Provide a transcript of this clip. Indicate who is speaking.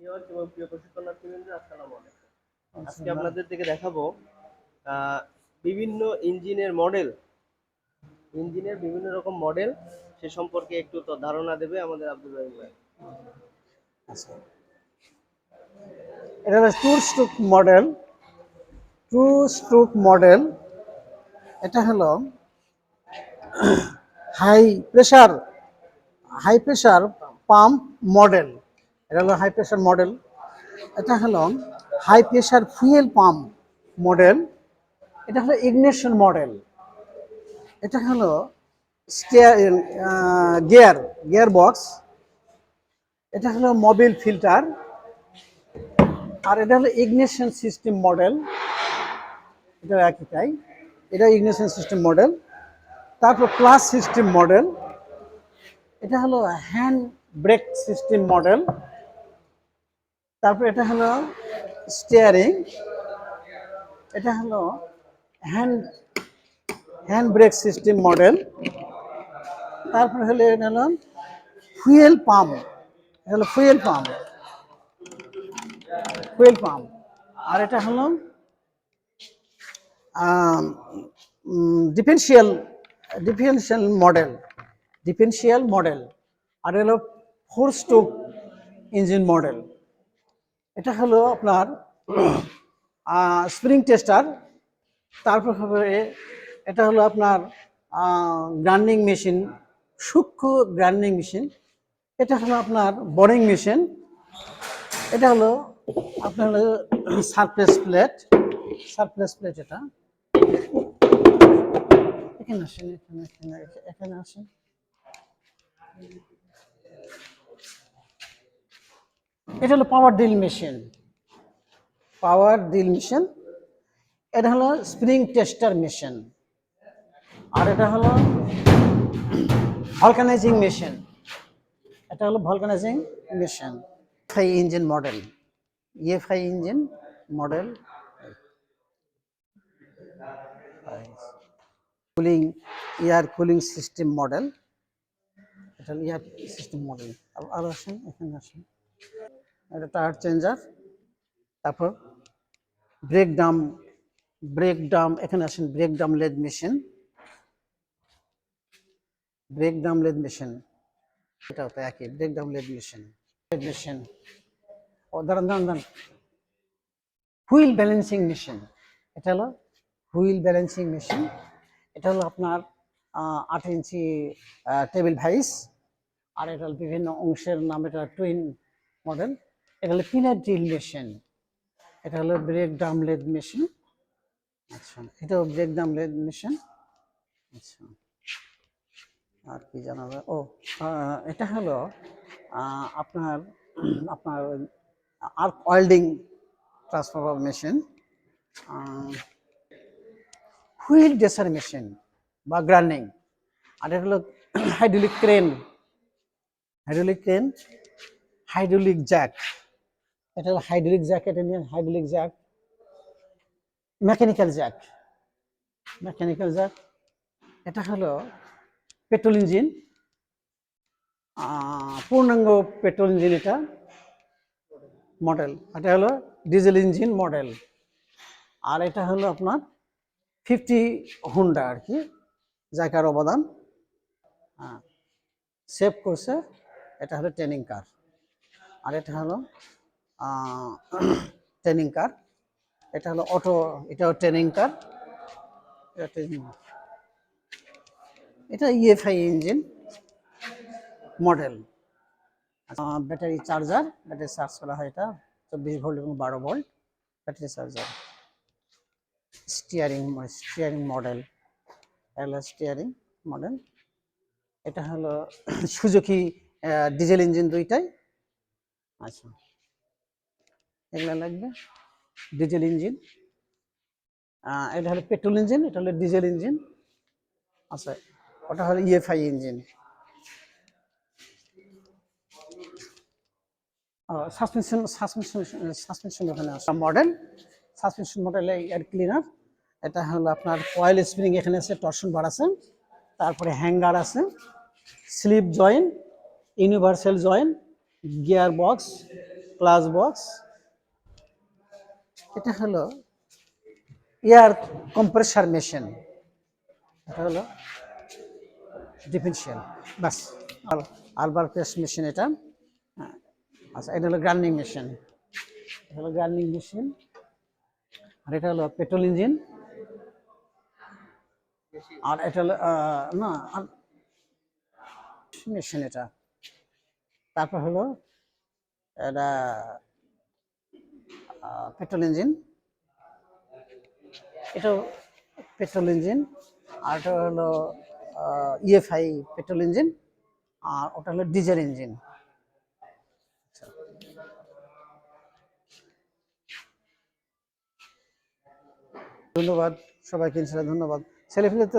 Speaker 1: Viewers এবং প্রিয় প্রশিক্ষণার্থীবৃন্দ, আসসালামু আলাইকুম। আজকে
Speaker 2: আচ্ছা,
Speaker 1: আপনাদের থেকে দেখাবো বিভিন্ন ইঞ্জিনের বিভিন্ন রকম মডেল সে সম্পর্কে একটু তো ধারণা দেবে আমাদের আব্দুল রহিম ভাই।
Speaker 2: আচ্ছা। এটা হলো টু স্ট্রোক মডেল। এটা হলো high pressure high pressure pump model. এটা হলো হাই প্রেসার মডেল। এটা হলো high pressure fuel pump model. এটা হলো ইগনিশন মডেল। এটা হলো গিয়ার বক্স। এটা হলো মোবিল ফিল্টার। আর এটা হলো ইগনিশন সিস্টেম মডেল। এটা একটাই, এটা ইগনিশন সিস্টেম মডেল। তারপর ক্লাস সিস্টেম মডেল। এটা হলো হ্যান্ড ব্রেক সিস্টেম মডেল। তারপর এটা হলো স্টিয়ারিং। এটা হলো hand hand brake system model. তারপর হলো এটা হলো ফুয়েল পাম্প। এটা হলো ফুয়েল পাম্প। আর এটা হলো differential differential model differential model. আর হলো 4 স্ট্রোক ইঞ্জিন মডেল। এটা হলো আপনার স্প্রিং টেস্টার। তারপর হবে এটা হলো আপনার গ্রাইন্ডিং মেশিন, সূক্ষ্ম গ্রাইন্ডিং মেশিন। এটা হলো আপনার বোরিং মেশিন। এটা হলো আপনার সারপ্লেস প্লেট। এটা এখানে আসেন, এখানে আসেন। এটা হলো পাওয়ার ড্রিল মেশিন। এটা হলো স্প্রিং টেস্টার মেশিন। আর এটা হলো ভলকানাইজিং মেশিন। এটা হলো ভলকানাইজিং মেশিন। ফাই engine model, EFI engine model. Cooling air cooling system model. এটা হলো এয়ার সিস্টেম মডেল। আরো আসেন, এখানে আসেন। এটা টায়ার চেঞ্জার। তারপর ব্রেক ডাম এখানে আসেন। Break Dam lathe machine. এটাও তো একই, ব্রেক ডাম লেদ মেশিন। ও দাঁড়ান। Wheel balancing machine. এটা হলো হুইল ব্যালেন্সিং মেশিন। এটা হলো আপনার 8 ইঞ্চি টেবিল ভাইস। আর এটা হলো বিভিন্ন অংশের নাম, এটা টুইন মডেল। এটা হলো পিলার ড্রিল মেশিন। এটা হলো ব্রেক ডাম লেদ মেশিন। আচ্ছা, এটাও ব্রেক ডাম লেদ মেশিন। আচ্ছা, আর কি জানাবে? এটা হলো আপনার আপনার arc welding transfer machine. Wheel dresser machine বা গ্রাইন্ডিং। আর এটা হলো হাইড্রোলিক ক্রেন হাইড্রোলিক জ্যাক। এটা হলো হাইড্রোলিক জ্যাক। এটা নিয়ে হাইড্রোলিক জ্যাক, মেকানিক্যাল জ্যাক। এটা হলো পেট্রোল ইঞ্জিন, পূর্ণাঙ্গ পেট্রোল ইঞ্জিন এটা মডেল। এটা হলো ডিজেল ইঞ্জিন মডেল। আর এটা হলো আপনার 50 হুন্ডা আর কি, জায়গার অবদান সেভ করছে। এটা হলো ট্রেনিং কার। আর এটা হলো ট্রেনিং কার। এটা হলো অটো, এটাও ট্রেনিং কার। এটা EFI engine model. Battery charge করা হয়। এটা 24 ভোল্ট এবং 12 volt battery charger. Steering model. Steering model. এটা হলো সুজুকি ডিজেল ইঞ্জিন দুইটাই। আচ্ছা, এগুলো লাগবে ডিজেল ইঞ্জিন। এটা হলো পেট্রোল ইঞ্জিন, এটা হলো ডিজেল ইঞ্জিন। আচ্ছা, ওটা হলো ইএফআই ইঞ্জিন। সাসপেনশন এখানে আছে মডেল। সাসপেনশন মডেলে এয়ার ক্লিনার। এটা হলো আপনার কয়েল স্প্রিং এখানে আছে, টরশন বার আছে। তারপরে হ্যাঙ্গার আছে, slip joint, universal joint, gear box, class box, এটা হলো এয়ার কম্প্রেসার মেশিন, এটা হলো ডিফারেন্সিয়াল, বাস। আলবার প্রেস মেশিন এটা। হ্যাঁ, আচ্ছা, এটা হলো গ্রাইন্ডিং মেশিন, এটা হলো গ্রাইন্ডিং মেশিন। আর এটা হলো পেট্রোল ইঞ্জিন। আর এটা হলো না মেশিন এটা। তারপর হলো এটা পেট্রোল ইঞ্জিন, এটাও পেট্রোল ইঞ্জিন। আর এটা হলো ইএফআই পেট্রোল ইঞ্জিন। আর ওটা হলো ডিজেল ইঞ্জিন। ধন্যবাদ সবাইকে, ধন্যবাদ। ছেলেপেলে তো